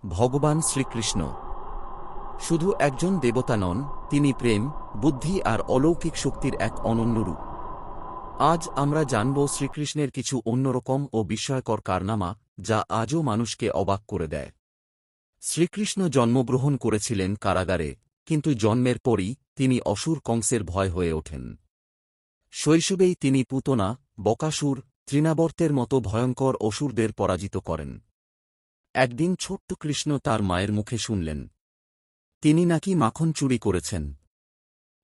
ভগবান শ্রীকৃষ্ণ শুধু একজন দেবতা নন, তিনি প্রেম, বুদ্ধি আর অলৌকিক শক্তির এক অনন্য রূপ। আজ আমরা জানব শ্রীকৃষ্ণের কিছু অন্যরকম ও বিস্ময়কর কারনামা, যা আজও মানুষকে অবাক করে দেয়। শ্রীকৃষ্ণ জন্মগ্রহণ করেছিলেন কারাগারে, কিন্তু জন্মের পরই তিনি অসুর কংসের ভয় হয়ে ওঠেন। শৈশবেই তিনি পুতনা, বকাসুর, তৃণাবর্তের মতো ভয়ঙ্কর অসুরদের পরাজিত করেন। একদিন ছোট্ট কৃষ্ণ তার মায়ের মুখে শুনলেন তিনি নাকি মাখন চুরি করেছেন।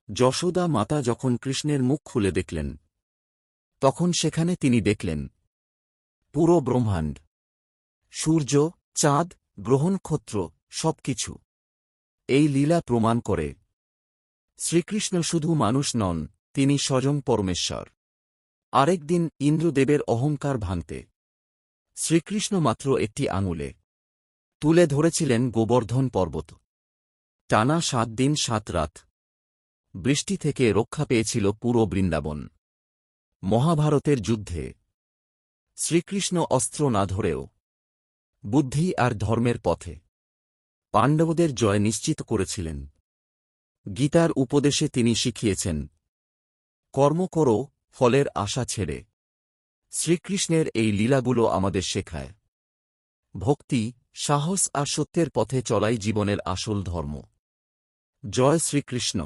যশোদা মাতা যখন কৃষ্ণের মুখ খুলে দেখলেন, তখন সেখানে তিনি দেখলেন পুরো ব্রহ্মাণ্ড, সূর্য, চাঁদ, গ্রহ নক্ষত্র, সবকিছু। এই লীলা প্রমাণ করে শ্রীকৃষ্ণ শুধু মানুষ নন, তিনি স্বয়ং পরমেশ্বর। আরেক দিন ইন্দ্রদেবের অহংকার ভাঙতে শ্রীকৃষ্ণ মাত্র একটি আঙুলে তুলে ধরেছিলেন গোবর্ধন পর্বত। টানা 7 দিন 7 রাত বৃষ্টি থেকে রক্ষা পেয়েছিল পুরো বৃন্দাবন। মহাভারতের যুদ্ধে শ্রীকৃষ্ণ অস্ত্র না ধরেও বুদ্ধি আর ধর্মের পথে পাণ্ডবদের জয় নিশ্চিত করেছিলেন। গীতার উপদেশে তিনি শিখিয়েছেন, কর্ম করো, ফলের আশা ছেড়ে। শ্রীকৃষ্ণের এই লীলাগুলো আমাদের শেখায় ভক্তি, সাহস আর সত্যের পথে চলাই জীবনের আসল ধর্ম। জয় শ্রীকৃষ্ণ।